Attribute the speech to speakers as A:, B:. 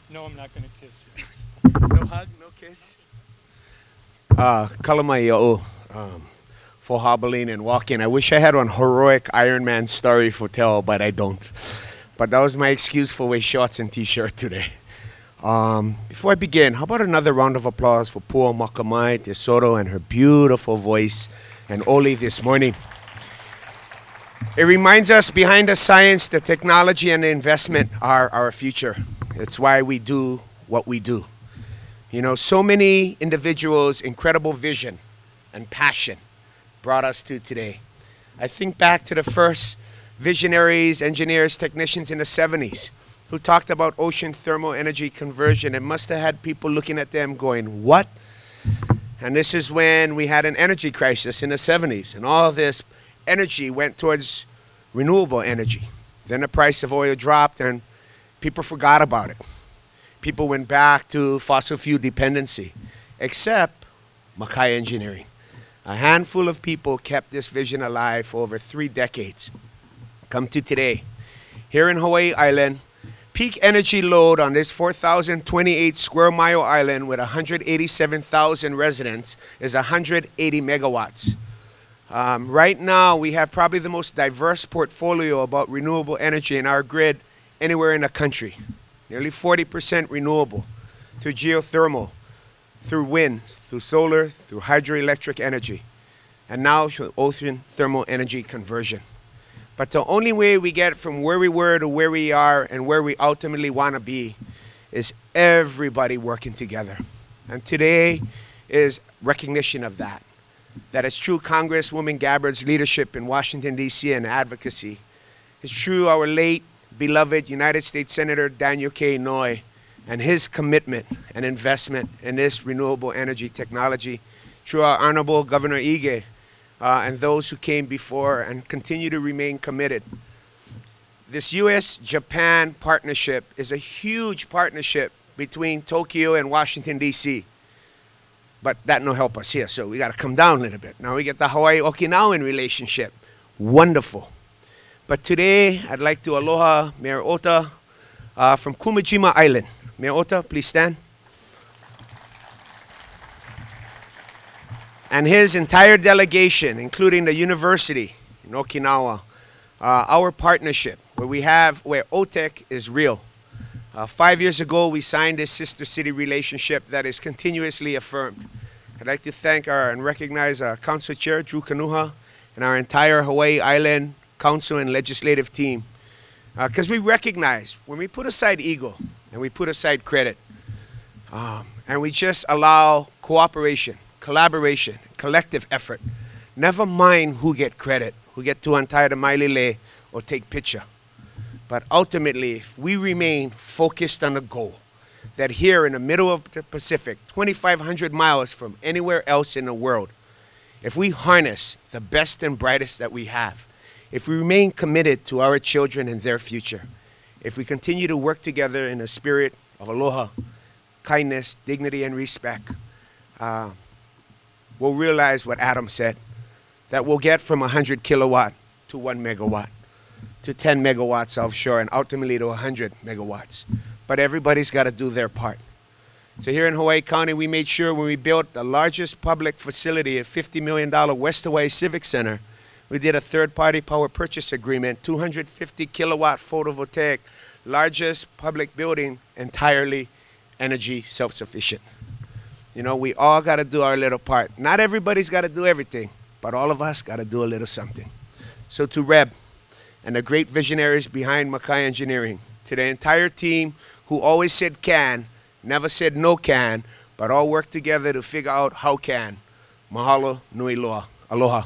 A: No, I'm not going to kiss you.
B: No hug, no kiss. Kalama for hobbling and walking. I wish I had one heroic Iron Man story for tell, but I don't. But that was my excuse for wear shorts and t-shirt today. Before I begin, how about another round of applause for poor Makamai Tesoro and her beautiful voice and Oli this morning. It reminds us behind the science, the technology, and the investment are our future. It's why we do what we do. You know, so many individuals, incredible vision and passion brought us to today. I think back to the first visionaries, engineers, technicians in the 70s who talked about ocean thermal energy conversion. It must have had people looking at them going, what? And this is when we had an energy crisis in the 70s, and all this energy went towards renewable energy. Then the price of oil dropped and people forgot about it. People went back to fossil fuel dependency, except Mackay Engineering. A handful of people kept this vision alive for over 3 decades. Come to today. Here in Hawaii Island, peak energy load on this 4,028 square mile island with 187,000 residents is 180 megawatts. Right now, we have probably the most diverse portfolio about renewable energy in our grid anywhere in the country. Nearly 40% renewable through geothermal, through wind, through solar, through hydroelectric energy, and now through ocean thermal energy conversion. But the only way we get from where we were to where we are and where we ultimately want to be is everybody working together. And today is recognition of that. That is true Congresswoman Gabbard's leadership in Washington, D.C. and advocacy. It's true our late beloved United States Senator Daniel Kenoi and his commitment and investment in this renewable energy technology. True our Honorable Governor Ige and those who came before and continue to remain committed. This U.S.-Japan partnership is a huge partnership between Tokyo and Washington, D.C. But that no help us here, so we got to come down a little bit. Now we get the Hawaii-Okinawan relationship. Wonderful. But today, I'd like to aloha Mayor Ota from Kumajima Island. Mayor Ota, please stand. And his entire delegation, including the university in Okinawa, our partnership, where OTEC is real. 5 years ago, we signed this sister city relationship that is continuously affirmed. I'd like to thank and recognize our Council Chair, Drew Kanuha, and our entire Hawaii Island Council and legislative team. Because we recognize when we put aside ego and we put aside credit and we just allow cooperation, collaboration, collective effort, never mind who get credit, who get to untie the mailile or take picture. But ultimately, if we remain focused on the goal, that here in the middle of the Pacific, 2,500 miles from anywhere else in the world, if we harness the best and brightest that we have, if we remain committed to our children and their future, if we continue to work together in a spirit of aloha, kindness, dignity, and respect, we'll realize what Adam said, that we'll get from 100 kilowatt to 1 megawatt, to 10 megawatts offshore, and ultimately to 100 megawatts. But everybody's got to do their part. So here in Hawaii County, we made sure when we built the largest public facility, a $50 million West Hawaii Civic Center, we did a third-party power purchase agreement, 250 kilowatt photovoltaic, largest public building, entirely energy self-sufficient. You know, we all got to do our little part. Not everybody's got to do everything, but all of us got to do a little something. So to Reb and the great visionaries behind Mackay Engineering, to the entire team who always said can, never said no can, but all worked together to figure out how can. Mahalo nui loa. Aloha.